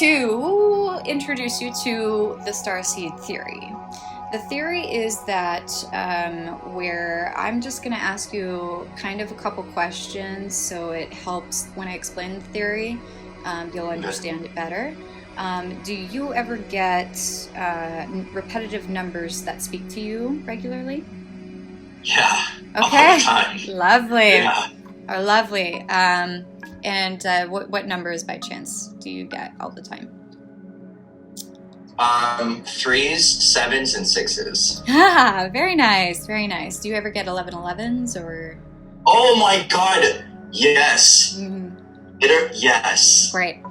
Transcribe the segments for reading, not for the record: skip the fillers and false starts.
to introduce you to the Starseed theory. The theory is that where I'm just going to ask you kind of a couple questions so it helps when I explain the theory, you'll understand it better. Do you ever get repetitive numbers that speak to you regularly? Yeah. Okay. All the time. Lovely. Yeah. Oh, lovely. And what numbers by chance do you get all the time? 3s, 7s, and 6s. Ah, very nice, very nice. Do you ever get 11s or? Oh my God! Yes. Mm-hmm. Yes. Great.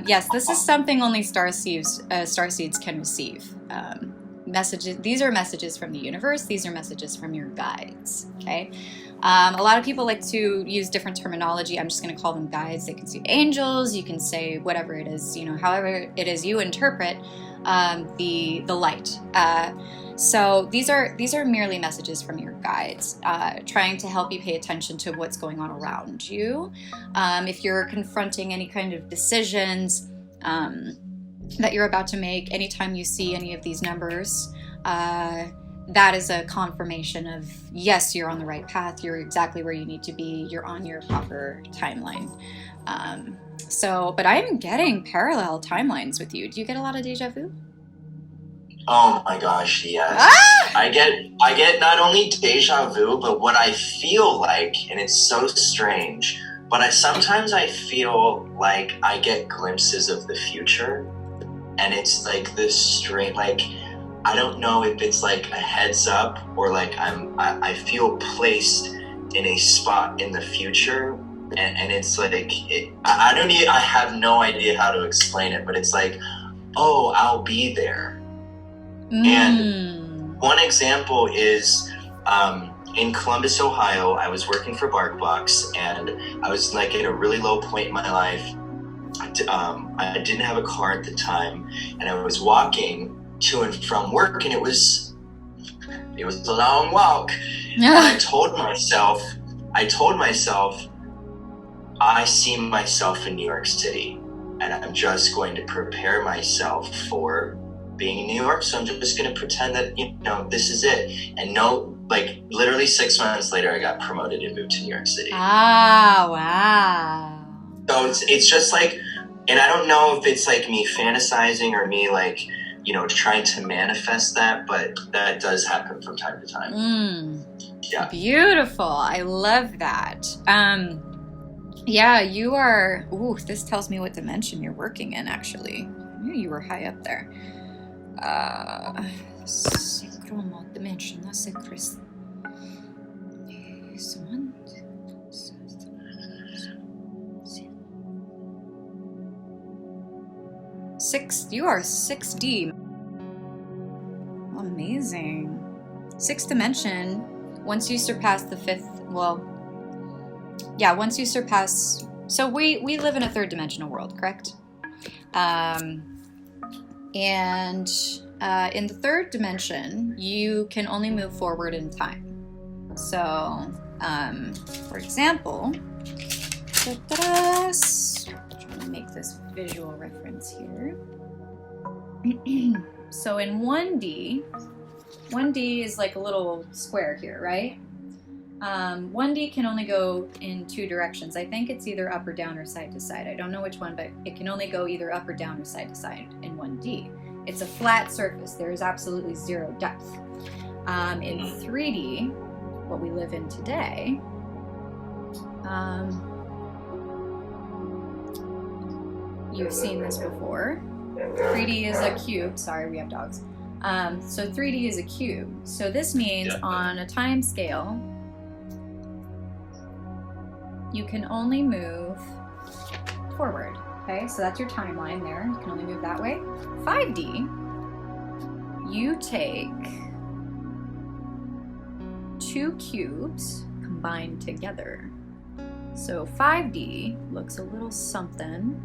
Yes, this is something only starseeds can receive. Messages. These are messages from the universe. These are messages from your guides. Okay. A lot of people like to use different terminology. I'm just going to call them guides. They can say angels. You can say whatever it is. However it is you interpret the light. So these are merely messages from your guides, trying to help you pay attention to what's going on around you. If you're confronting any kind of decisions that you're about to make, anytime you see any of these numbers, that is a confirmation of, yes, you're on the right path, you're exactly where you need to be, you're on your proper timeline. But I'm getting parallel timelines with you. Do you get a lot of deja vu? Oh my gosh, yes. Ah! I get not only deja vu, but what I feel like, and it's so strange, but sometimes I feel like I get glimpses of the future, and it's like this strange, like, I don't know if it's like a heads up or like I feel placed in a spot in the future, and it's like I have no idea how to explain it, but it's like, oh, I'll be there. And one example is in Columbus, Ohio. I was working for BarkBox, and I was like at a really low point in my life. I didn't have a car at the time, and I was walking to and from work, and it was a long walk. And I told myself I see myself in New York City, and I'm just going to prepare myself for being in New York. So I'm just going to pretend that this is it. And literally 6 months later, I got promoted and moved to New York City. Ah, wow. So it's just like, and I don't know if it's like me fantasizing or me like, trying to manifest that, but that does happen from time to time. Yeah. Beautiful. I love that. Yeah, you are. Ooh, this tells me what dimension you're working in, actually. I knew you were high up there. Secret dimension, not secret. You are 6D. Amazing. 6th dimension. Once you surpass the 5th, once you surpass. So we live in a 3rd dimensional world, correct? And in the 3rd dimension, you can only move forward in time. So, for example, trying to make this visual reference here. So in 1D is like a little square here, right? 1D can only go in 2 directions. I think it's either up or down or side to side. I don't know which one, but it can only go either up or down or side to side in 1D. It's a flat surface. There is absolutely 0 depth. In 3D, what we live in today, you've seen this before. 3D is a cube. Sorry, we have dogs. So 3D is a cube. So this means on a time scale, you can only move forward. Okay, so that's your timeline there. You can only move that way. 5D, you take 2 cubes combined together. So 5D looks a little something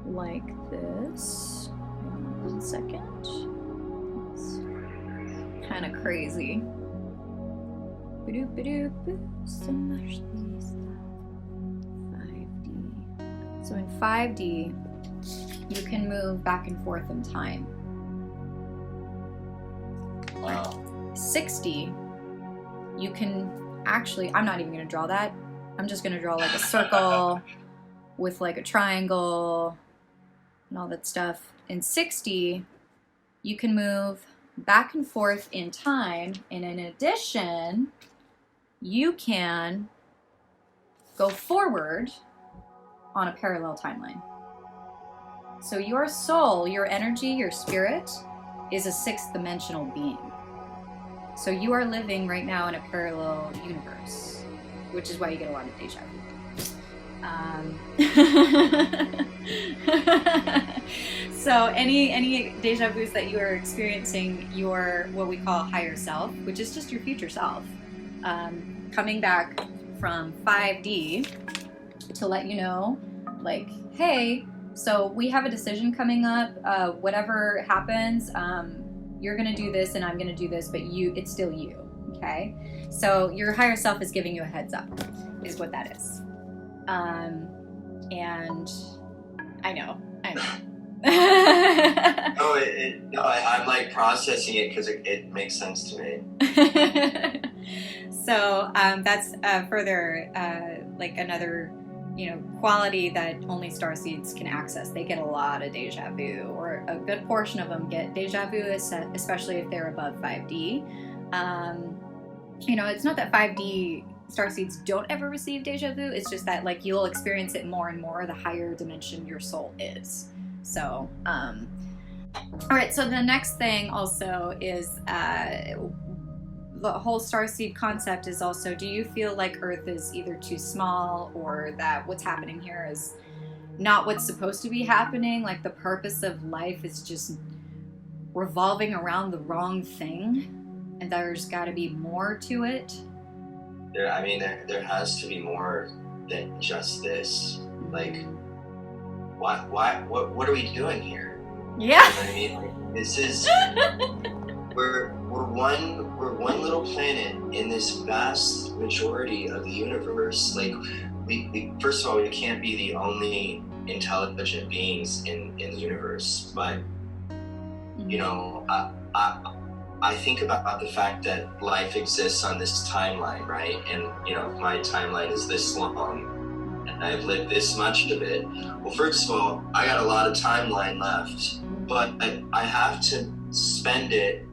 like this. Hang on 1 second. It's kind of crazy. So much 5D. So in 5D, you can move back and forth in time. Wow. 60, you can actually, I'm not even going to draw that. I'm just going to draw like a circle with like a triangle and all that stuff. In 60, you can move back and forth in time, and in addition, you can go forward on a parallel timeline. So your soul, your energy, your spirit is a 6th dimensional being. So you are living right now in a parallel universe, which is why you get a lot of deja vu. So any deja vus that you are experiencing, your what we call higher self, which is just your future self, coming back from 5D to let you know, like, hey, so we have a decision coming up. Whatever happens, you're gonna do this and I'm gonna do this, but it's still you. Okay, so your higher self is giving you a heads up, is what that is. And I know. No, I'm like processing it because it makes sense to me. So that's further like another, quality that only starseeds can access. They get a lot of deja vu, or a good portion of them get deja vu, especially if they're above 5D. It's not that 5D starseeds don't ever receive deja vu. It's just that like you'll experience it more and more the higher dimension your soul is. So, all right. So the next thing also is the whole starseed concept is also, do you feel like Earth is either too small, or that what's happening here is not what's supposed to be happening? Like the purpose of life is just revolving around the wrong thing, and there's got to be more to it. There has to be more than just this. Like, what are we doing here? Yeah. You know what I mean? Like, this is we're one little planet in this vast majority of the universe. Like, we first of all, we can't be the only intelligent beings in the universe, but I think about the fact that life exists on this timeline, right? And, my timeline is this long, and I've lived this much of it. Well, first of all, I got a lot of timeline left, but I have to spend it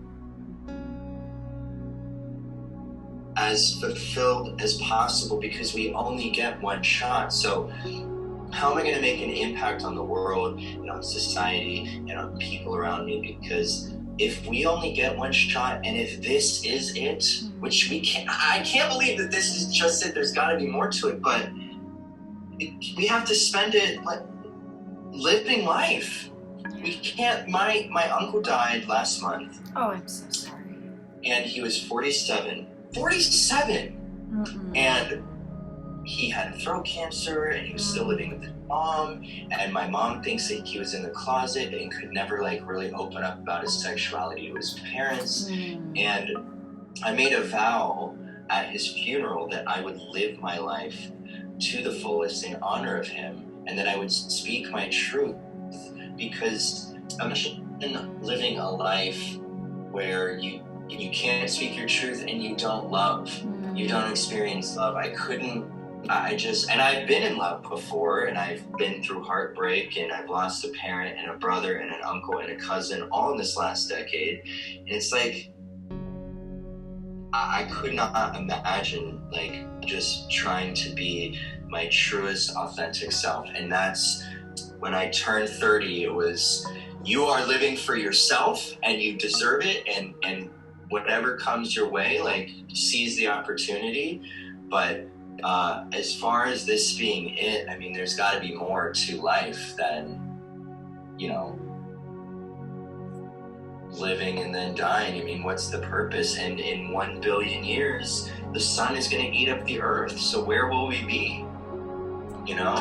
as fulfilled as possible, because we only get one shot. So how am I going to make an impact on the world and on society and on people around me? Because if we only get one shot, and if this is it, which I can't believe that this is just it, there's got to be more to it, but we have to spend it like living life. We can't, my uncle died last month. Oh, I'm so sorry. And he was 47. 47! Mm-mm. And he had throat cancer, and he was still living with his mom, and my mom thinks that he was in the closet and could never like really open up about his sexuality to his parents. And I made a vow at his funeral that I would live my life to the fullest in honor of him, and that I would speak my truth, because imagine living a life where you can't speak your truth and you don't love. You don't experience love. And I've been in love before, and I've been through heartbreak, and I've lost a parent and a brother and an uncle and a cousin all in this last decade. And it's like, I could not imagine like just trying to be my truest authentic self. And that's when I turned 30, it was, you are living for yourself and you deserve it, and whatever comes your way, like seize the opportunity. But as far as this being it, I mean, there's got to be more to life than, living and then dying. I mean, what's the purpose? And in 1 billion years, the sun is going to eat up the earth. So where will we be?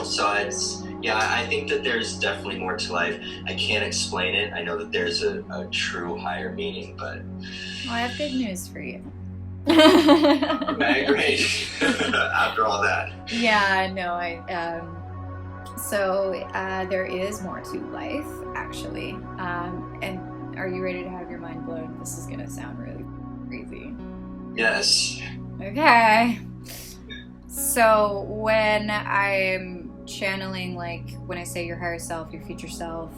So I think that there's definitely more to life. I can't explain it. I know that there's a true higher meaning, but... Well, I have good news for you. Okay, great. After all that. Yeah, no, So there is more to life, actually. And are you ready to have your mind blown? This is gonna sound really crazy. Yes. Okay. So when I'm channeling, like when I say your higher self, your future self,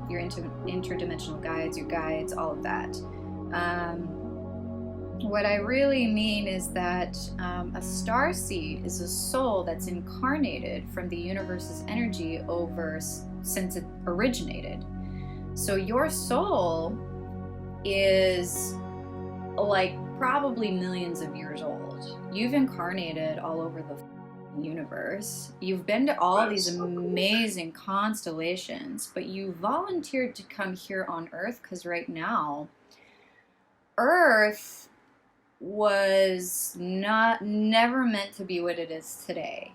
your interdimensional guides, all of that. What I really mean is that a starseed is a soul that's incarnated from the universe's energy since it originated. So your soul is like probably millions of years old. You've incarnated all over the universe. You've been to all these amazing constellations, but you volunteered to come here on Earth because right now, Earth was never meant to be what it is today.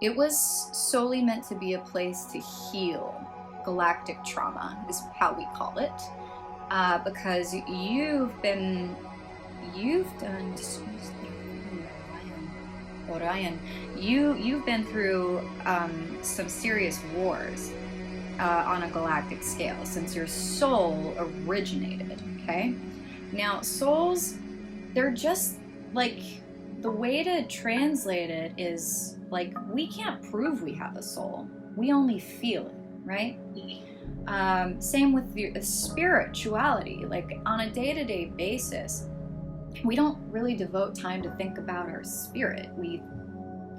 It was solely meant to be a place to heal. Galactic trauma is how we call it, because you've done Orion. You've been through some serious wars on a galactic scale since your soul originated. Okay. Now, souls, they're just like, the way to translate it is like, we can't prove we have a soul. We only feel it, right? Same with the spirituality. Like, on a day-to-day basis, we don't really devote time to think about our spirit. We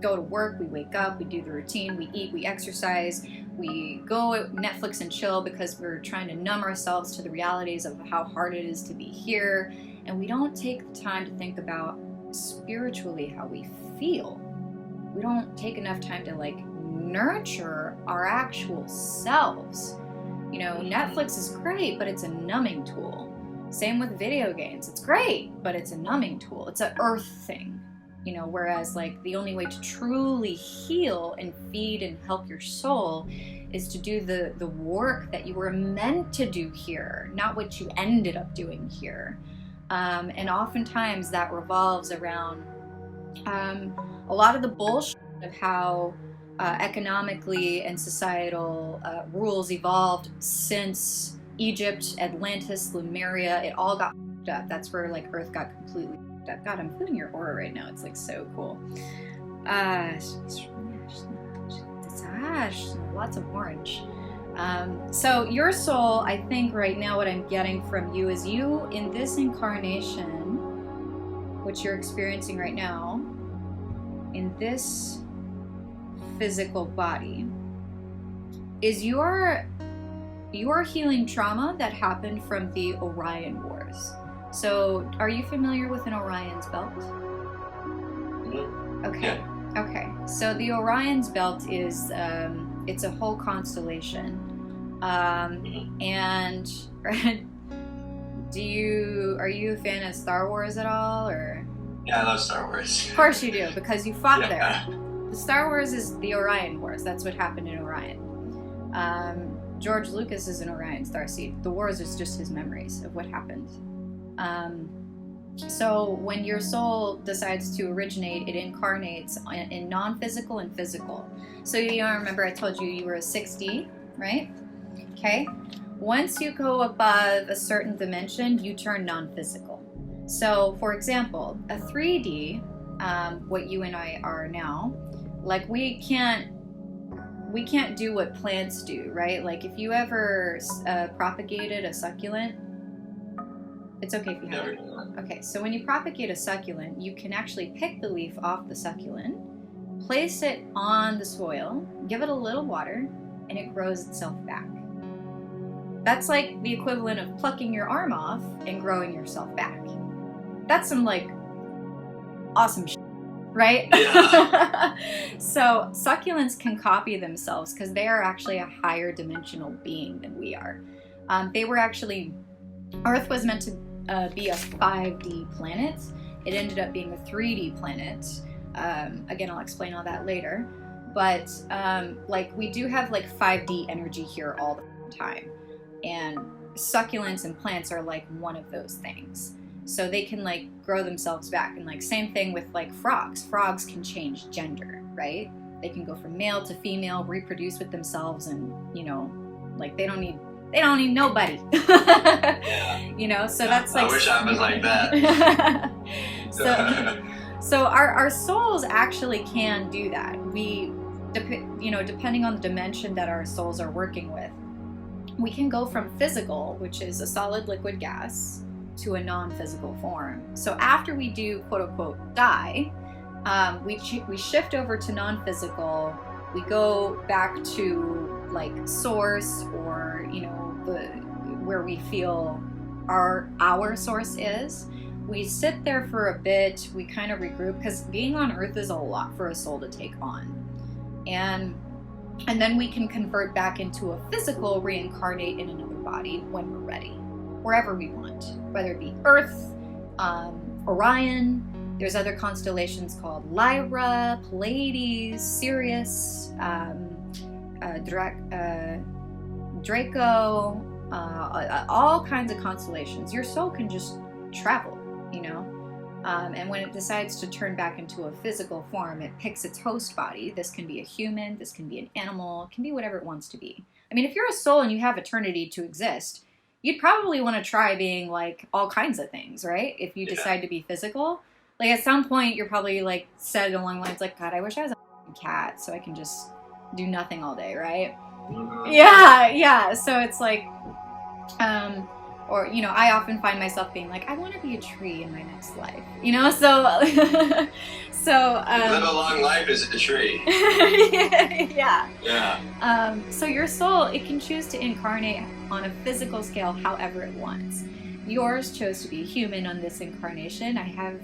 go to work, we wake up, we do the routine, we eat, we exercise, we go Netflix and chill because we're trying to numb ourselves to the realities of how hard it is to be here, and we don't take the time to think about spiritually how we feel. We don't take enough time to like nurture our actual selves. You know, Netflix is great, but it's a numbing tool. Same with video games. It's great, but it's a numbing tool. It's an earth thing. You know, whereas like the only way to truly heal and feed and help your soul is to do the work that you were meant to do here, not what you ended up doing here. And oftentimes that revolves around a lot of the bullshit of how economically and societal rules evolved since Egypt, Atlantis, Lemuria. It all got fucked up. That's where like Earth got completely fucked up. God, I'm feeling your aura right now. It's like so cool. Lots of orange. So your soul, I think right now what I'm getting from you is you in this incarnation, which you're experiencing right now, in this physical body, is your healing trauma that happened from the Orion Wars. So, are you familiar with an Orion's belt? Okay. Yeah. Okay. So the Orion's belt is it's a whole constellation, and are you a fan of Star Wars at all, or? Yeah, I love Star Wars. Of course you do, because you fought Yeah. there. The Star Wars is the Orion Wars. That's what happened in Orion. George Lucas is an Orion starseed. The Wars is just his memories of what happened. So when your soul decides to originate, it incarnates in non-physical and physical. So you remember I told you were a 6D, right? Okay. Once you go above a certain dimension, you turn non-physical. So for example, a 3D, what you and I are now, like we can't do what plants do, right? Like if you ever propagated a succulent, it's okay if you haven't. Okay, so when you propagate a succulent, you can actually pick the leaf off the succulent, place it on the soil, give it a little water, and it grows itself back. That's like the equivalent of plucking your arm off and growing yourself back. That's some like awesome shit, right? Yeah. So succulents can copy themselves because they are actually a higher dimensional being than we are. Earth was meant to be a 5D planet. It ended up being a 3D planet. Again, I'll explain all that later. But like we do have like 5D energy here all the time. And succulents and plants are like one of those things. So they can like grow themselves back. And like same thing with like frogs. Frogs can change gender, right? They can go from male to female, reproduce with themselves, and like they don't need nobody. You know, so that's like, I wish I was like that. So our souls actually can do that. We, depending on the dimension that our souls are working with, we can go from physical, which is a solid liquid gas, to a non-physical form. So after we do quote unquote die, we shift over to non-physical. We go back to like source, or where we feel our source is. We sit there for a bit. We kind of regroup, because being on Earth is a lot for a soul to take on, and then we can convert back into a physical, reincarnate in another body when we're ready, wherever we want, whether it be Earth, Orion. There's other constellations called Lyra, Pleiades, Sirius, Draco, all kinds of constellations. Your soul can just travel, and when it decides to turn back into a physical form, it picks its host body. This can be a human, this can be an animal, it can be whatever it wants to be. I mean, if you're a soul and you have eternity to exist, you'd probably want to try being like all kinds of things, right? If you decide to be physical. Like at some point, you're probably like said along the lines like, God, I wish I was a cat so I can just do nothing all day, right? Mm-hmm. Yeah. So it's like, or I often find myself being like, I want to be a tree in my next life, So, live a long life as a tree. Yeah. So your soul, it can choose to incarnate on a physical scale however it wants. Yours chose to be human on this incarnation. I have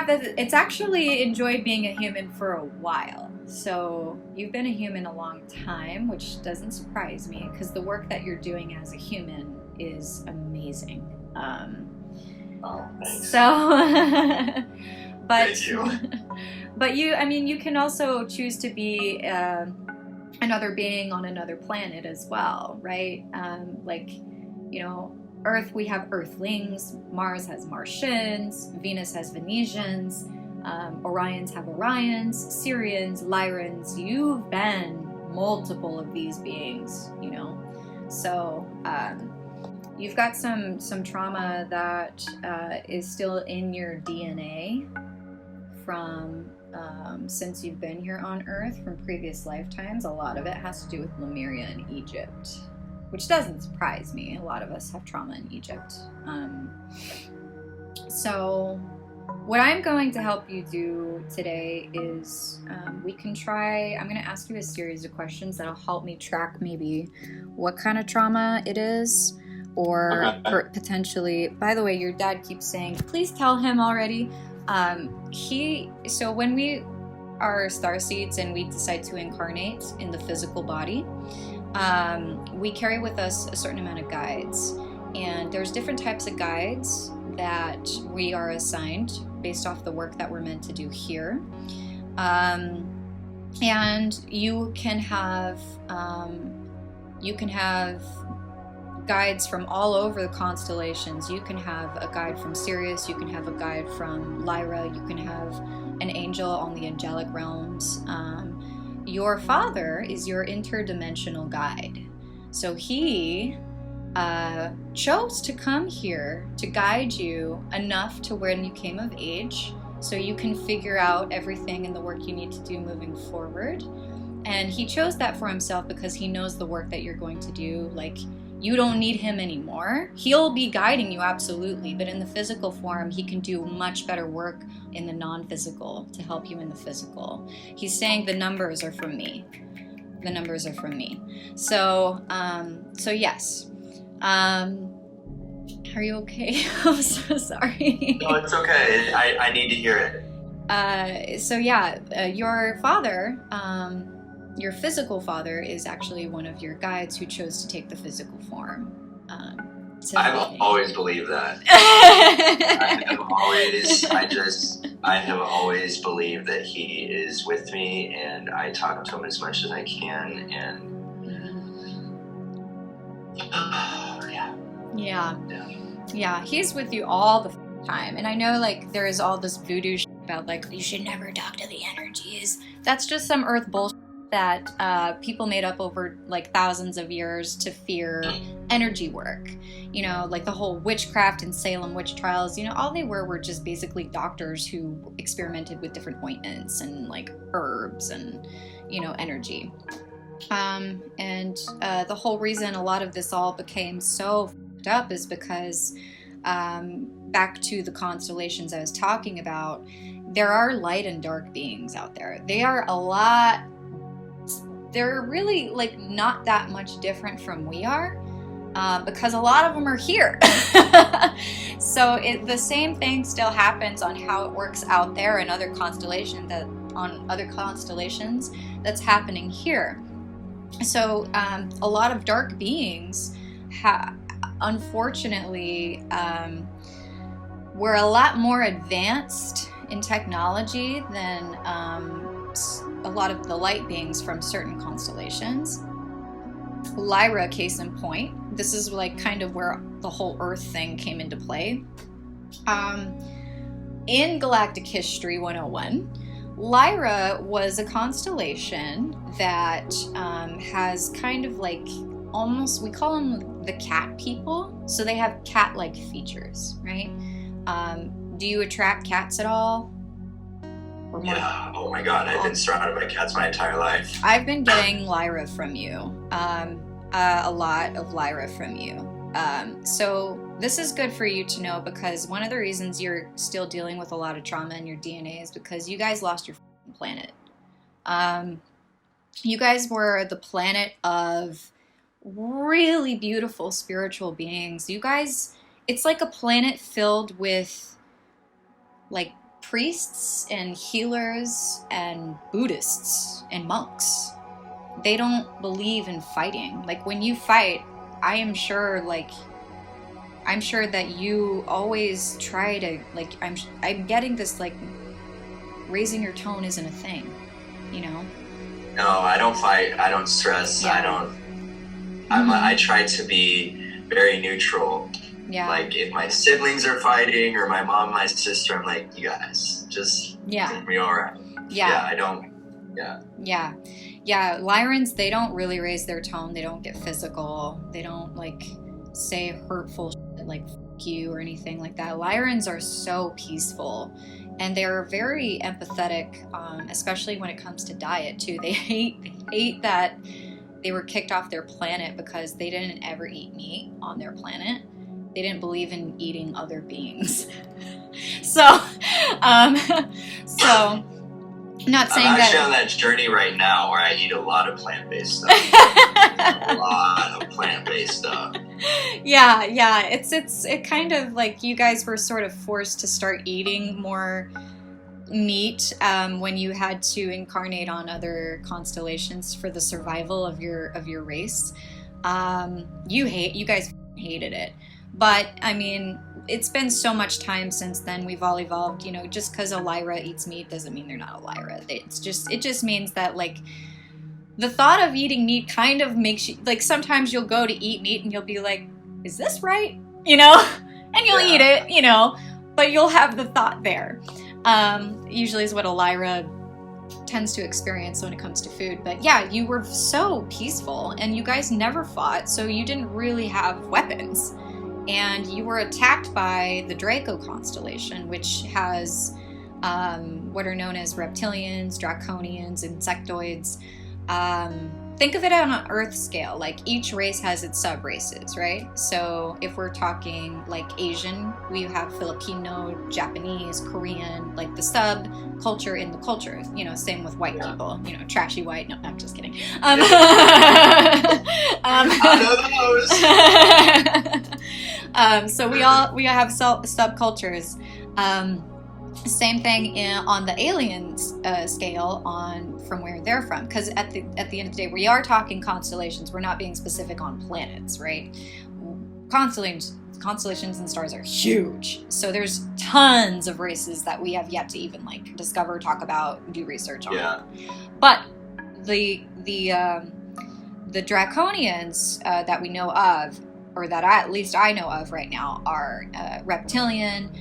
that. It's actually enjoyed being a human for a while. So you've been a human a long time, which doesn't surprise me, because the work that you're doing as a human is amazing. Thanks. So, but Thank you. But you can also choose to be another being on another planet as well, right? Earth, we have Earthlings, Mars has Martians, Venus has Venetians, Orions have Orions, Sirians, Lyrans. You've been multiple of these beings, So you've got some trauma that is still in your DNA from since you've been here on Earth, from previous lifetimes. A lot of it has to do with Lemuria and Egypt, which doesn't surprise me. A lot of us have trauma in Egypt. So what I'm going to help you do today is I'm going to ask you a series of questions that'll help me track maybe what kind of trauma it is, or potentially, by the way, your dad keeps saying, please tell him already. So when we are starseeds and we decide to incarnate in the physical body, we carry with us a certain amount of guides, and there's different types of guides that we are assigned based off the work that we're meant to do here. And you can have guides from all over the constellations. You can have a guide from Sirius, you can have a guide from Lyra, you can have an angel on the angelic realms. Your father is your interdimensional guide. So he chose to come here to guide you enough to when you came of age, so you can figure out everything and the work you need to do moving forward. And he chose that for himself because he knows the work that you're going to do. Like, you don't need him anymore. He'll be guiding you, absolutely, but in the physical form, he can do much better work in the non-physical to help you in the physical. He's saying the numbers are from me. The numbers are from me. So yes. Are you okay? I'm so sorry. No, it's okay. I need to hear it. Your father, your physical father, is actually one of your guides who chose to take the physical form. I've always believed that. I have always believed that he is with me, and I talk to him as much as I can, and yeah, he's with you all the time. And I know, like, there is all this voodoo about like you should never talk to the energies. That's just some Earth bullshit that people made up over like thousands of years to fear energy work. You know, like the whole witchcraft and Salem witch trials, you know, all they were just basically doctors who experimented with different ointments and like herbs and, you know, energy. The whole reason a lot of this all became so fucked up is because back to the constellations I was talking about, there are light and dark beings out there. They're really like not that much different from we are, because a lot of them are here. So the same thing still happens on how it works out there in other constellations that's happening here. So a lot of dark beings unfortunately were a lot more advanced in technology than a lot of the light beings from certain constellations. Lyra, case in point, this is like kind of where the whole Earth thing came into play. In Galactic History 101, Lyra was a constellation that has kind of like almost, we call them the cat people. So they have cat-like features, right? Do you attract cats at all? Yeah, oh my god, I've been surrounded by cats my entire life. I've been getting Lyra from you, a lot of Lyra from you. So this is good for you to know, because one of the reasons you're still dealing with a lot of trauma in your DNA is because you guys lost your planet. You guys were the planet of really beautiful spiritual beings. You guys, it's like a planet filled with like priests and healers and Buddhists and monks. They don't believe in fighting. Like when you fight, I'm sure that you always try to, like, I'm getting this, like, raising your tone isn't a thing, you know? No, I don't fight. I don't stress. Yeah. I try to be very neutral. Yeah. Like if my siblings are fighting or my mom, my sister, I'm like, you guys just get me all right. Yeah. I don't. Yeah. Yeah. Lyrans, they don't really raise their tone. They don't get physical. They don't like say hurtful shit like fuck you or anything like that. Lyrans are so peaceful, and they're very empathetic, especially when it comes to diet too. They hate that they were kicked off their planet because they didn't ever eat meat on their planet. They didn't believe in eating other beings. So I'm not saying I'm actually that on that journey right now where I eat a lot of plant-based stuff. A lot of plant-based stuff. Yeah. It kind of like you guys were sort of forced to start eating more meat when you had to incarnate on other constellations for the survival of your race. You guys hated it. But, I mean, it's been so much time since then. We've all evolved, you know. Just because a Lyra eats meat doesn't mean they're not a Lyra. It just means that, like, the thought of eating meat kind of makes you, like, sometimes you'll go to eat meat and you'll be like, is this right? You know? And you'll eat it, you know, but you'll have the thought there. Usually is what a Lyra tends to experience when it comes to food. But yeah, you were so peaceful and you guys never fought, so you didn't really have weapons. And you were attacked by the Draco constellation, which has what are known as reptilians, draconians, insectoids. Think of it on an Earth scale. Like each race has its sub-races, right? So if we're talking like Asian, we have Filipino, Japanese, Korean, like the sub-culture in the culture. You know, same with white people. You know, trashy white. No, I'm just kidding. I know those. So we have subcultures. Same thing on the aliens scale from where they're from, because at the end of the day, we are talking constellations. We're not being specific on planets, right? Constellations and stars are huge, so there's tons of races that we have yet to even like discover, talk about, do research on. Yeah. But the Draconians that we know of, or that at least I know of right now, are reptilian,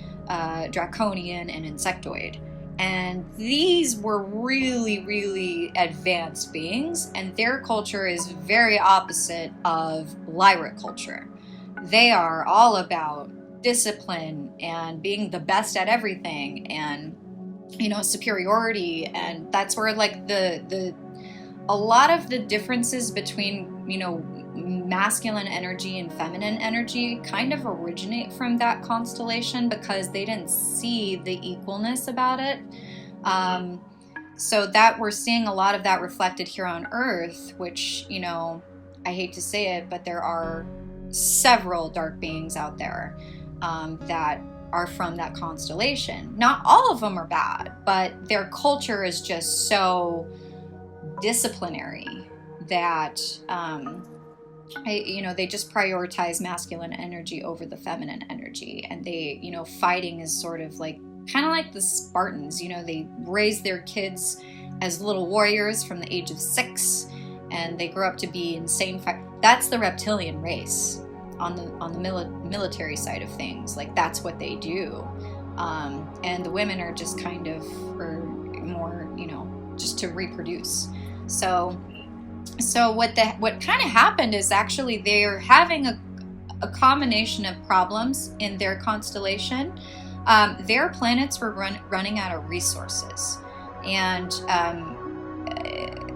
draconian, and insectoid. And these were really, really advanced beings, and their culture is very opposite of Lyra culture. They are all about discipline and being the best at everything, and superiority. And that's where like a lot of the differences between masculine energy and feminine energy kind of originate from that constellation, because they didn't see the equalness about it. So that we're seeing a lot of that reflected here on Earth, which, I hate to say it, but there are several dark beings out there that are from that constellation. Not all of them are bad, but their culture is just so disciplinary that they just prioritize masculine energy over the feminine energy. And they, fighting is sort of like kind of like the Spartans. They raise their kids as little warriors from the age of 6, and they grow up to be insane that's the reptilian race on the military side of things. Like, that's what they do. And the women are just kind of, or more, just to reproduce. So what kind of happened is actually they're having a combination of problems in their constellation. Their planets were running out of resources, and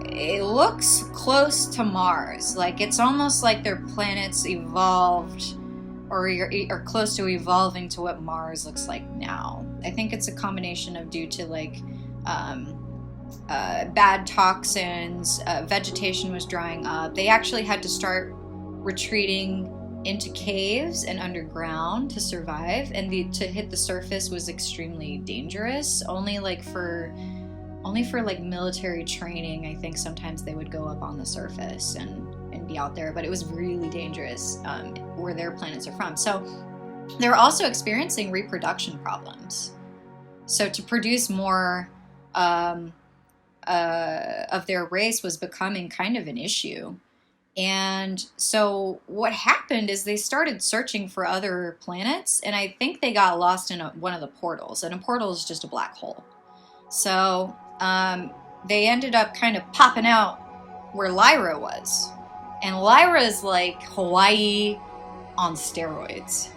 it looks close to Mars. Like, it's almost like their planets evolved or are close to evolving to what Mars looks like now. I think it's a combination of due to like bad toxins, vegetation was drying up. They actually had to start retreating into caves and underground to survive, and to hit the surface was extremely dangerous. Only for like military training, I think sometimes they would go up on the surface and be out there, but it was really dangerous where their planets are from. So they're also experiencing reproduction problems. So to produce more of their race was becoming kind of an issue. And so what happened is they started searching for other planets, and I think they got lost in one of the portals, and a portal is just a black hole. So they ended up kind of popping out where Lyra was. And Lyra is like Hawaii on steroids.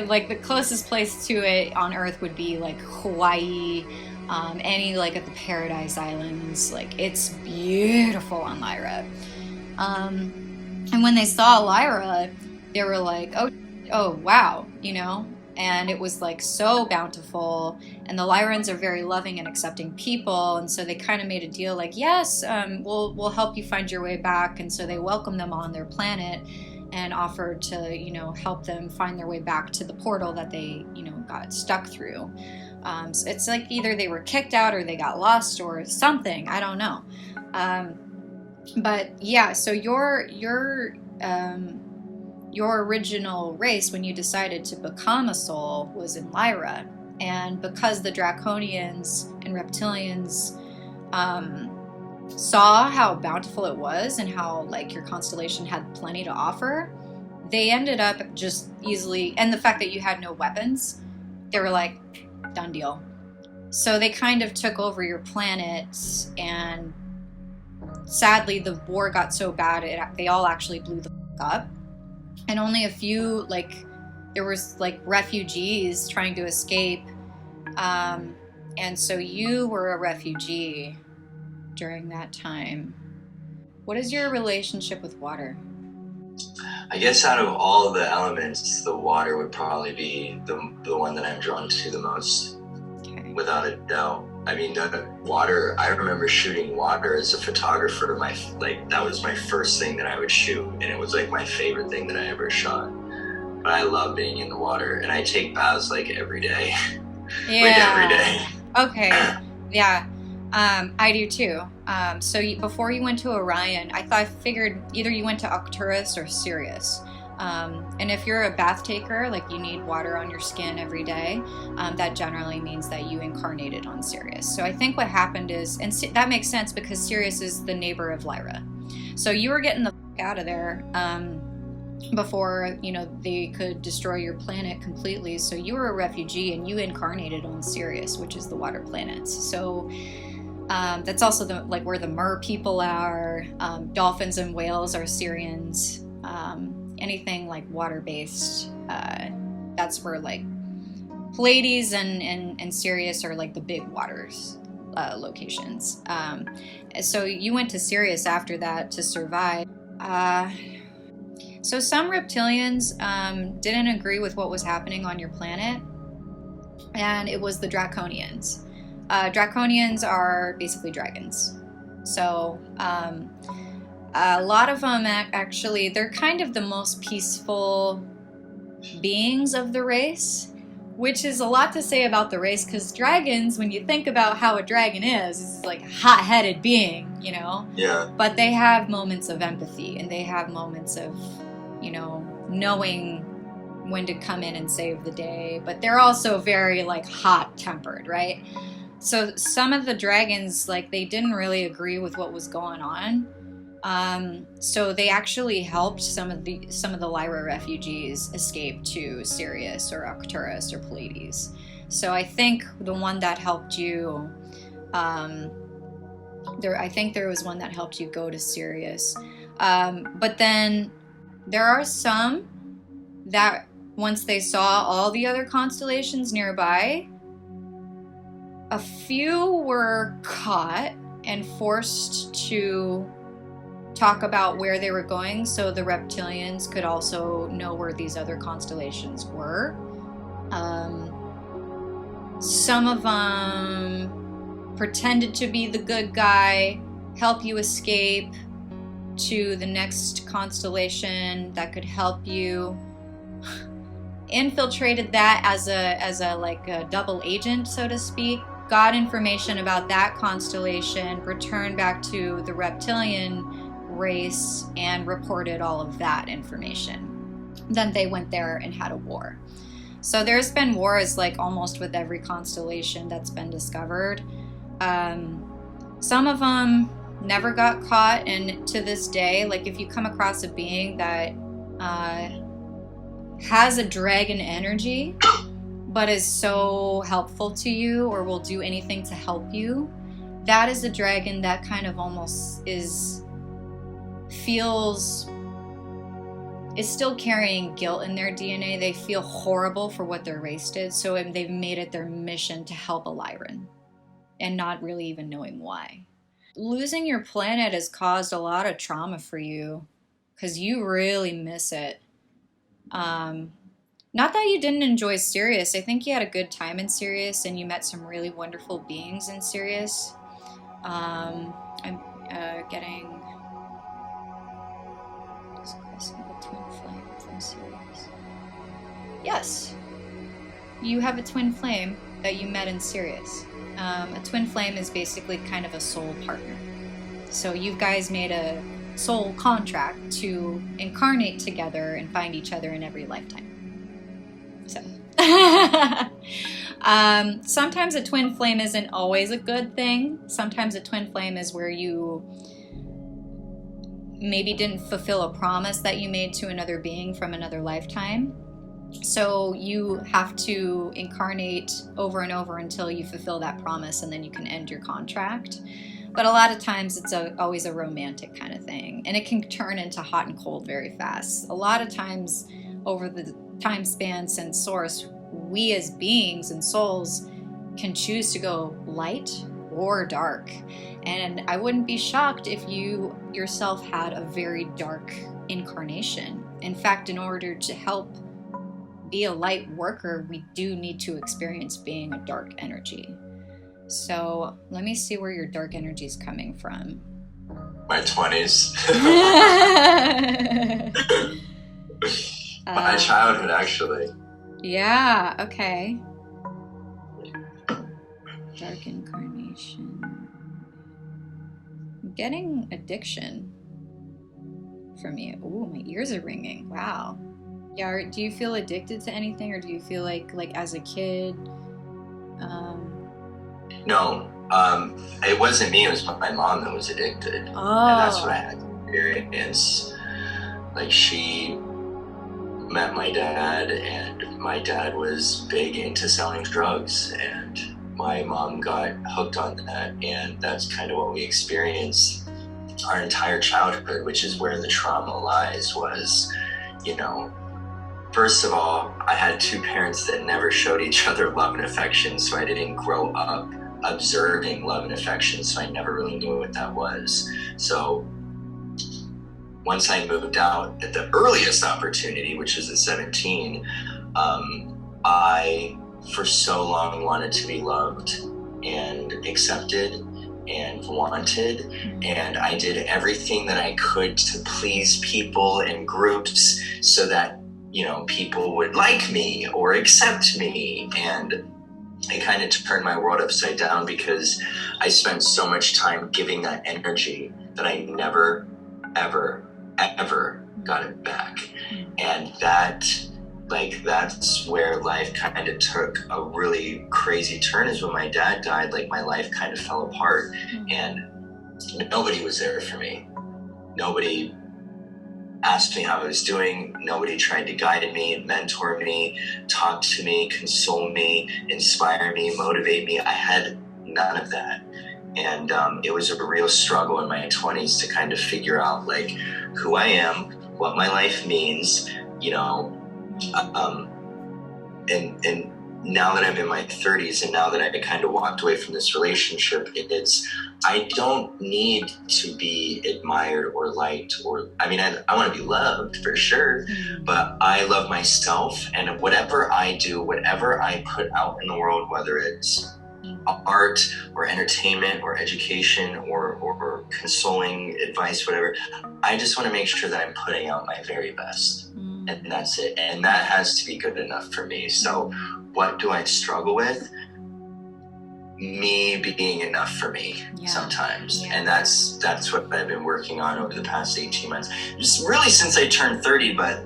Like, the closest place to it on Earth would be like Hawaii, any like of the Paradise Islands. Like, it's beautiful on Lyra. And when they saw Lyra, they were like, oh wow, and it was like so bountiful. And the Lyrans are very loving and accepting people, and so they kind of made a deal like, yes, we'll help you find your way back. And so they welcomed them on their planet and offered to help them find their way back to the portal that they got stuck through. So it's like either they were kicked out or they got lost or something, I don't know. But yeah, so your original race, when you decided to become a soul, was in Lyra. And because the Draconians and Reptilians saw how bountiful it was and how like your constellation had plenty to offer, they ended up just easily, and the fact that you had no weapons, they were like, done deal. So they kind of took over your planets, and sadly the war got so bad they all actually blew the up. And only a few, like, there was like refugees trying to escape. And so you were a refugee during that time. What is your relationship with water? I guess out of all of the elements, the water would probably be the one that I'm drawn to the most, okay. Without a doubt. I mean, water, I remember shooting water as a photographer. That was my first thing that I would shoot, and it was like my favorite thing that I ever shot. But I love being in the water, and I take baths like every day. Yeah. Like every day. Okay. Yeah. I do too. So before you went to Orion, I figured either you went to Arcturus or Sirius. And if you're a bath taker, like you need water on your skin every day, that generally means that you incarnated on Sirius. So I think what happened is, and that makes sense because Sirius is the neighbor of Lyra. So you were getting the out of there. before, you know, they could destroy your planet completely. So you were a refugee and you incarnated on Sirius, which is the water planet. So that's also the, like, where the mer people are. Dolphins and whales are Syrians. Anything like water-based, that's where, like, Pleiades and Sirius are like the big waters locations. So you went to Sirius after that to survive. So some reptilians didn't agree with what was happening on your planet, and it was the Draconians. Draconians are basically dragons. So a lot of them actually, they're kind of the most peaceful beings of the race, which is a lot to say about the race, because dragons, when you think about how a dragon is like a hot-headed being, you know? Yeah. But they have moments of empathy, and they have moments of, you know, knowing when to come in and save the day, but they're also very, like, hot-tempered, right? So some of the dragons, like, they didn't really agree with what was going on. So they actually helped some of the Lyra refugees escape to Sirius or Arcturus or Pleiades. So I think the one that helped you, I think there was one that helped you go to Sirius. But then there are some that once they saw all the other constellations nearby, a few were caught and forced to talk about where they were going so the reptilians could also know where these other constellations were. Some of them pretended to be the good guy, help you escape to the next constellation that could help you. Infiltrated that as a like a double agent, so to speak. Got information about that constellation, returned back to the reptilian race, and reported all of that information. Then they went there and had a war. So there's been wars like almost with every constellation that's been discovered. Some of them never got caught, and to this day, like, if you come across a being that has a dragon energy but is so helpful to you or will do anything to help you, that is a dragon that kind of almost is still carrying guilt in their DNA. They feel horrible for what their race did, so they've made it their mission to help a Lyran, and not really even knowing why. Losing your planet has caused a lot of trauma for you, because you really miss it. Not that you didn't enjoy Sirius. I think you had a good time in Sirius, and you met some really wonderful beings in Sirius. I'm getting... a twin flame from Sirius. Yes, you have a twin flame that you met in Sirius. A twin flame is basically kind of a soul partner. So you guys made a soul contract to incarnate together and find each other in every lifetime. So sometimes a twin flame isn't always a good thing. Sometimes a twin flame is where you maybe didn't fulfill a promise that you made to another being from another lifetime. So you have to incarnate over and over until you fulfill that promise, and then you can end your contract. But a lot of times it's always a romantic kind of thing, and it can turn into hot and cold very fast. A lot of times over the time span since Source, we as beings and souls can choose to go light or dark. And I wouldn't be shocked if you yourself had a very dark incarnation. In fact, in order to help be a light worker, we do need to experience being a dark energy. So let me see where your dark energy is coming from. My 20s. My childhood, actually. Yeah, okay. Dark incarnation. I'm getting addiction from you. Ooh, my ears are ringing. Wow. Yeah, do you feel addicted to anything, or do you feel like as a kid? No, it wasn't me. It was my mom that was addicted. Oh. And that's what I had to experience. Like, she met my dad, and my dad was big into selling drugs, and my mom got hooked on that, and that's kind of what we experienced our entire childhood, which is where the trauma lies. Was, you know, first of all, I had two parents that never showed each other love and affection, so I didn't grow up observing love and affection, so I never really knew what that was. So once I moved out at the earliest opportunity, which was at 17, I for so long wanted to be loved and accepted and wanted, and I did everything that I could to please people and groups so that, you know, people would like me or accept me. And it kind of turned my world upside down because I spent so much time giving that energy that I never, ever got it back. And that's where life kind of took a really crazy turn, is when my dad died. Like, my life kind of fell apart, and nobody was there for me. Nobody asked me how I was doing. Nobody tried to guide me, mentor me, talk to me, console me, inspire me, motivate me. I had none of that. And it was a real struggle in my 20s to kind of figure out, like, who I am, what my life means, you know. And now that I'm in my 30s, and now that I kind of walked away from this relationship, I don't need to be admired or liked, or, I mean, I want to be loved for sure, but I love myself, and whatever I do, whatever I put out in the world, whether it's art or entertainment or education or consoling advice, whatever, I just want to make sure that I'm putting out my very best. And that's it. And that has to be good enough for me. So what do I struggle with? Me being enough for me sometimes. And that's what I've been working on over the past 18 months. Just really since I turned 30, but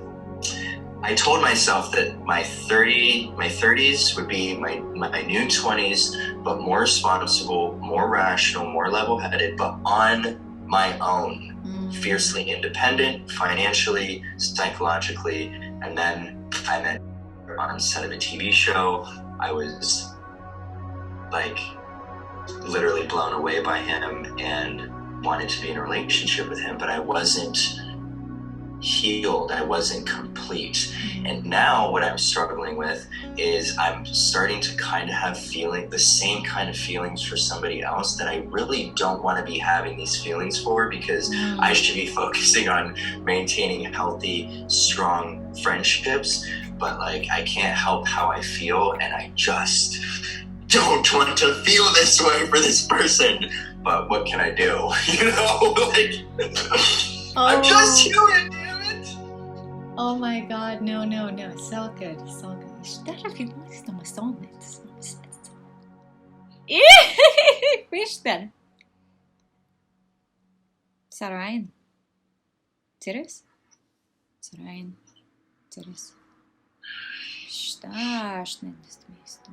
I told myself that my 30s would be my new 20s, but more responsible, more rational, more level-headed, but on my own. Fiercely independent, financially, psychologically. And then I met on set of a TV show. I was like literally blown away by him and wanted to be in a relationship with him, but I wasn't healed. I wasn't complete. And now what I'm struggling with is I'm starting to kind of have the same kind of feelings for somebody else that I really don't want to be having these feelings for, because I should be focusing on maintaining healthy, strong friendships. But like, I can't help how I feel, and I just don't want to feel this way for this person. But what can I do? You know, like, I'm just human. Oh my God, no, it's all good, it's all good. Där fick man lyssna med soulmates. Fish then. Orion. Sirius? Orion. Sirius. Страшное место.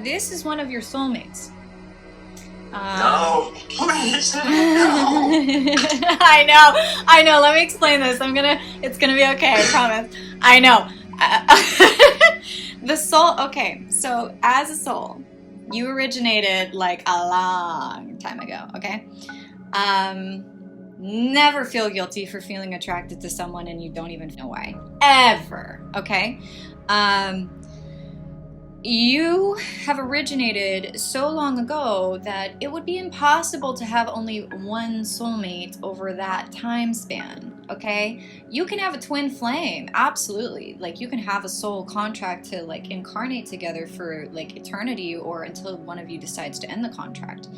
This is one of your soulmates. No, please, no. I know. Let me explain this. It's gonna be okay. I promise. I know. The soul. Okay, so as a soul, you originated like a long time ago. Okay. Never feel guilty for feeling attracted to someone and you don't even know why. Ever. Okay. You have originated so long ago that it would be impossible to have only one soulmate over that time span, okay? You can have a twin flame, absolutely. Like, you can have a soul contract to, like, incarnate together for, like, eternity or until one of you decides to end the contract.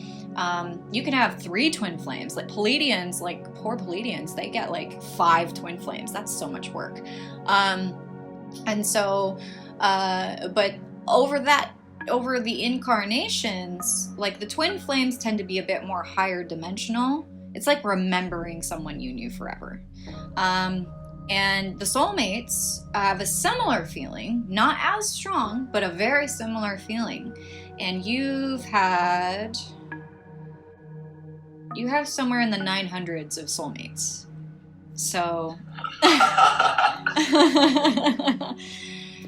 You can have 3 twin flames. Like, Pleiadians, like, poor Pleiadians, they get, like, 5 twin flames. That's so much work. And so, but over the incarnations, like, the twin flames tend to be a bit more higher dimensional. It's like remembering someone you knew forever. And the soulmates have a similar feeling, not as strong, but a very similar feeling. And you have somewhere in the 900s of soulmates. So,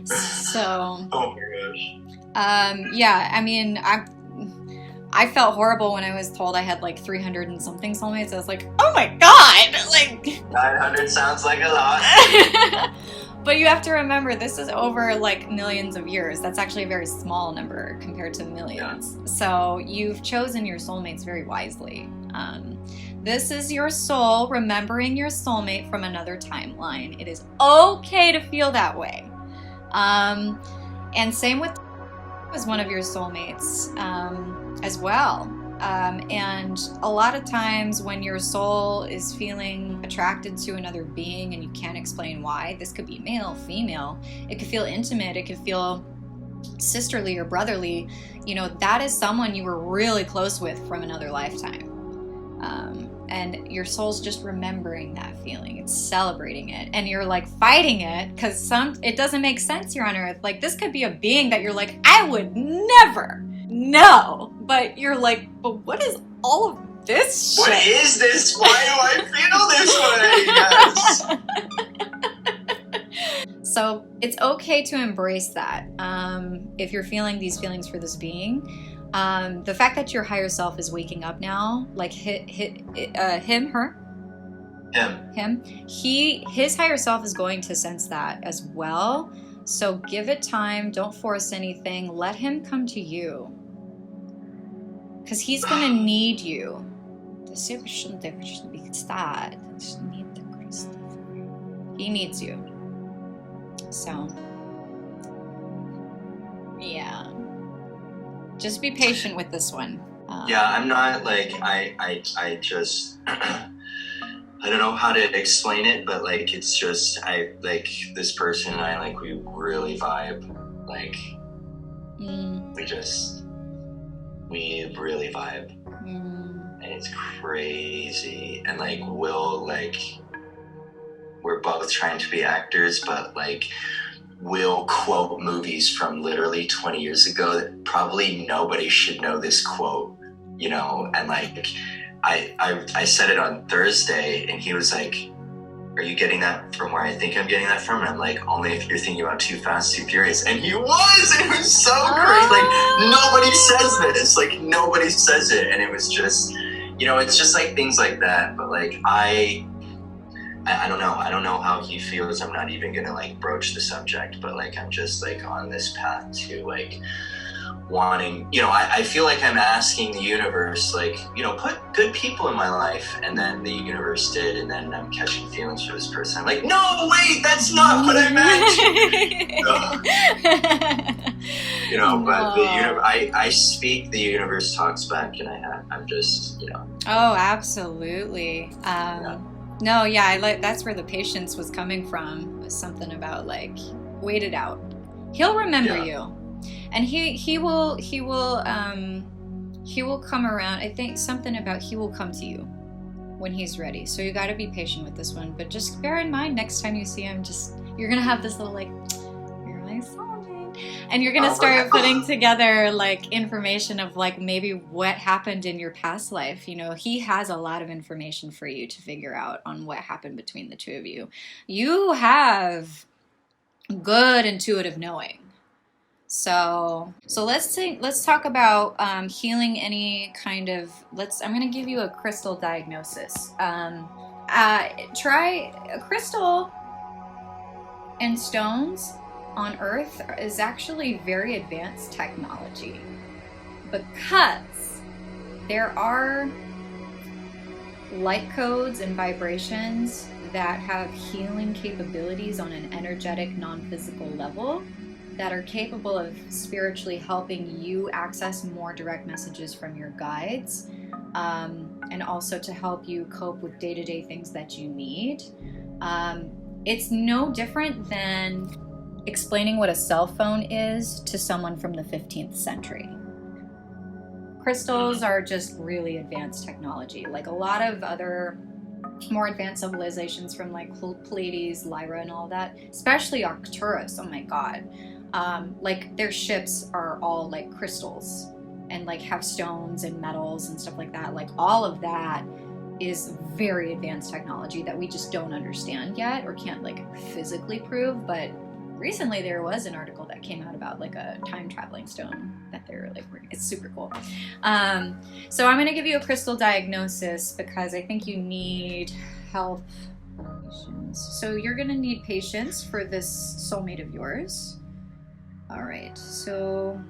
so, oh my gosh. Yeah, I mean, I felt horrible when I was told I had like 300 and something soulmates. I was like, oh my god, like 900 sounds like a lot. But you have to remember, this is over like millions of years. That's actually a very small number compared to millions. Yeah. So you've chosen your soulmates very wisely. This is your soul remembering your soulmate from another timeline. It is okay to feel that way. And same with was one of your soulmates as well. And a lot of times when your soul is feeling attracted to another being and you can't explain why, this could be male, female, it could feel intimate, it could feel sisterly or brotherly, you know, that is someone you were really close with from another lifetime. And your soul's just remembering that feeling. It's celebrating it. And you're like fighting it because it doesn't make sense here on Earth. Like this could be a being that you're like, I would never know. But you're like, but what is all of this shit? What is this? Why do I feel this way? Yes. So it's okay to embrace that. If you're feeling these feelings for this being, the fact that your higher self is waking up now, like him, his higher self is going to sense that as well. So give it time. Don't force anything. Let him come to you, because he's gonna need you. He needs you. So yeah. Just be patient with this one. Yeah, I'm not like, I just, I don't know how to explain it, but like, it's just, I like this person and I like, we really vibe. Like, we really vibe. And it's crazy. And like, we're both trying to be actors, but like, we'll quote movies from literally 20 years ago that probably nobody should know this quote, you know? And like, I said it on Thursday and he was like, are you getting that from where I think I'm getting that from? And I'm like, only if you're thinking about Too Fast, Too Furious. And he was! It was so great! Like, nobody says this. Like, nobody says it. And it was just, you know, it's just like things like that. But like, I don't know. I don't know how he feels. I'm not even gonna like broach the subject, but like I'm just like on this path to like wanting, you know, I feel like I'm asking the universe, like, you know, put good people in my life, and then the universe did, and then I'm catching feelings for this person. I'm like, no, wait, that's not what I meant. You know, but the universe, I speak, the universe talks back, and I'm just, you know. Oh, absolutely. No, yeah, I like that's where the patience was coming from. Was something about like wait it out. He'll remember you, and he will come around. I think something about he will come to you when he's ready. So you got to be patient with this one. But just bear in mind next time you see him, you're gonna have this little like, you're my soulmate, and you're gonna start putting together like information of like maybe what happened in your past life. You know, he has a lot of information for you to figure out on what happened between the two of you. You have good intuitive knowing. So let's talk about healing any kind of. I'm gonna give you a crystal diagnosis. Try a crystal and stones on Earth is actually very advanced technology, because there are light codes and vibrations that have healing capabilities on an energetic, non-physical level that are capable of spiritually helping you access more direct messages from your guides, and also to help you cope with day-to-day things that you need. It's no different than explaining what a cell phone is to someone from the 15th century. Crystals are just really advanced technology. Like a lot of other more advanced civilizations from like Pleiades, Lyra, and all that, especially Arcturus. Oh my god. Like their ships are all like crystals and like have stones and metals and stuff like that. Like all of that is very advanced technology that we just don't understand yet or can't like physically prove. But recently there was an article that came out about like a time traveling stone that they're like, it's super cool. So I'm going to give you a crystal diagnosis because I think you need help. So you're going to need patience for this soulmate of yours. All right, so,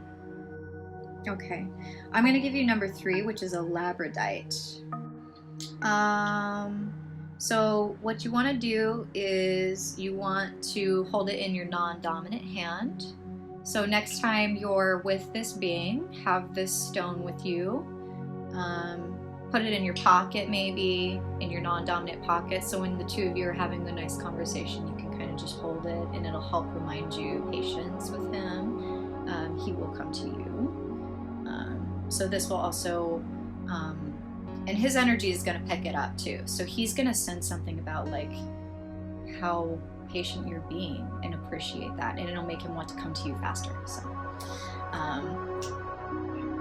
okay. I'm going to give you number 3, which is a labradorite. So what you want to do is you want to hold it in your non-dominant hand. So next time you're with this being, have this stone with you. Put it in your pocket, maybe in your non-dominant pocket. So when the two of you are having a nice conversation, you can kind of just hold it, and it'll help remind you patience with him. He will come to you. So this will also, and his energy is going to pick it up too. So he's going to sense something about like how patient you're being and appreciate that, and it'll make him want to come to you faster. So,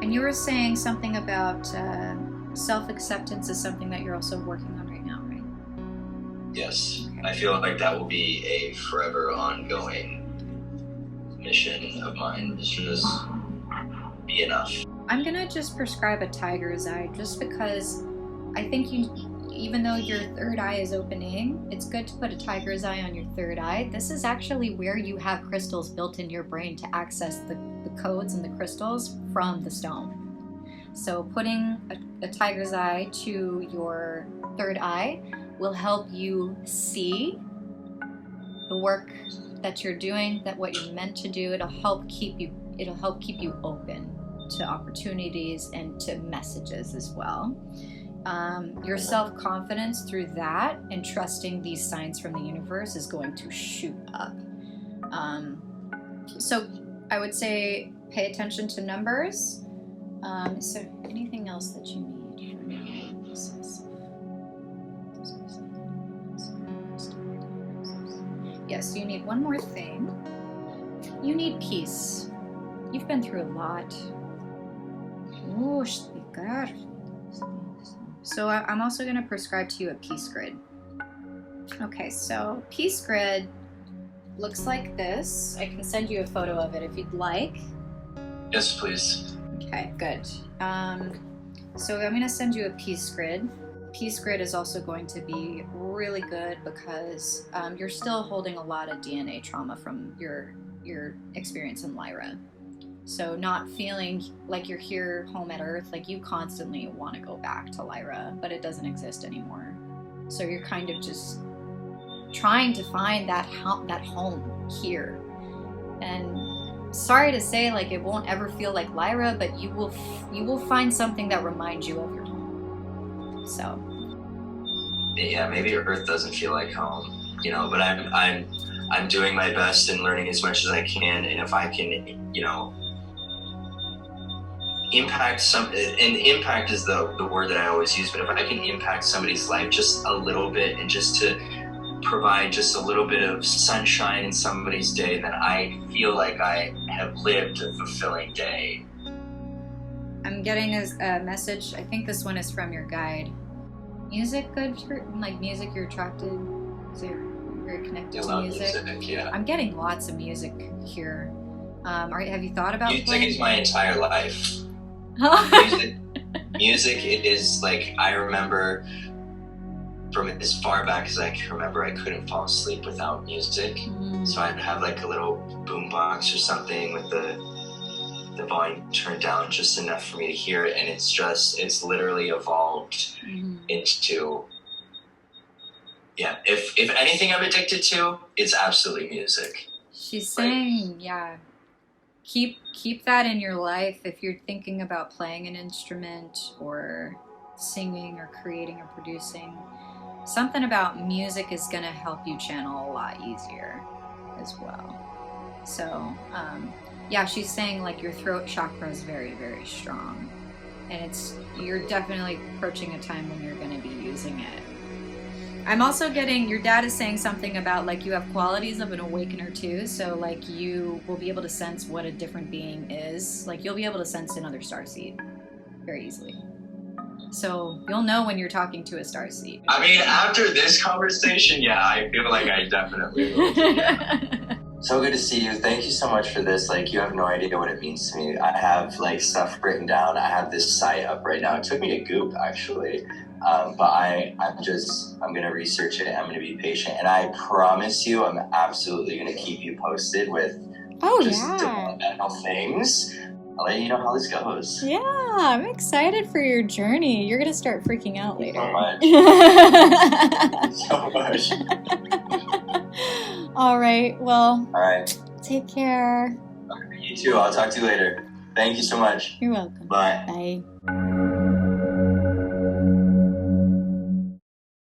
and you were saying something about self-acceptance is something that you're also working on right now, right? Yes, okay. I feel like that will be a forever ongoing mission of mine, is just be enough. I'm gonna just prescribe a tiger's eye just because I think even though your third eye is opening, it's good to put a tiger's eye on your third eye. This is actually where you have crystals built in your brain to access the codes and the crystals from the stone. So putting a tiger's eye to your third eye will help you see the work that you're doing, that what you're meant to do. It'll help keep you open to opportunities and to messages as well. Your self-confidence through that and trusting these signs from the universe is going to shoot up. So I would say pay attention to numbers. Is there anything else that you need for now? Yes, you need one more thing. You need peace. You've been through a lot. So I'm also going to prescribe to you a peace grid. Okay, so peace grid looks like this. I can send you a photo of it if you'd like. Yes, please. Okay, good. So I'm going to send you a peace grid. Peace grid is also going to be really good because you're still holding a lot of DNA trauma from your experience in Lyra. So not feeling like you're here home at Earth, like you constantly want to go back to Lyra, but it doesn't exist anymore. So you're kind of just trying to find that home here. And sorry to say, like it won't ever feel like Lyra, but you will find something that reminds you of your home. So yeah, maybe Earth doesn't feel like home, you know, but I'm doing my best and learning as much as I can, and if I can, you know, impact and impact is the word that I always use, but if I can impact somebody's life just a little bit and just to provide just a little bit of sunshine in somebody's day, then I feel like I have lived a fulfilling day. I'm getting a message. I think this one is from your guide. Music good for, like music you're attracted to, you're very connected to music. Yeah. I'm getting lots of music here. Have you thought about music playing? Is my entire life. Music, it is like, I remember from as far back as I can remember, I couldn't fall asleep without music. So I'd have like a little boombox or something with the volume turned down just enough for me to hear it, and it's literally evolved into, yeah, if anything I'm addicted to, it's absolutely music. She's saying, yeah, keep that in your life. If you're thinking about playing an instrument or singing or creating or producing, something about music is going to help you channel a lot easier as well. So yeah, she's saying like your throat chakra is very, very strong, and you're definitely approaching a time when you're going to be using it. I'm also getting, your dad is saying something about like you have qualities of an awakener too, so like you will be able to sense what a different being is. Like you'll be able to sense another starseed very easily. So you'll know when you're talking to a starseed. I mean, after this conversation, yeah, I feel like I definitely will. So good to see you. Thank you so much for this. Like, you have no idea what it means to me. I have like stuff written down. I have this site up right now. It took me to Goop actually, but I'm gonna research it. I'm gonna be patient, and I promise you, I'm absolutely gonna keep you posted with developmental things. I'll let you know how this goes. Yeah, I'm excited for your journey. You're gonna start freaking out later. So much. All right. Well. All right. Take care. You too. I'll talk to you later. Thank you so much. You're welcome. Bye. Bye.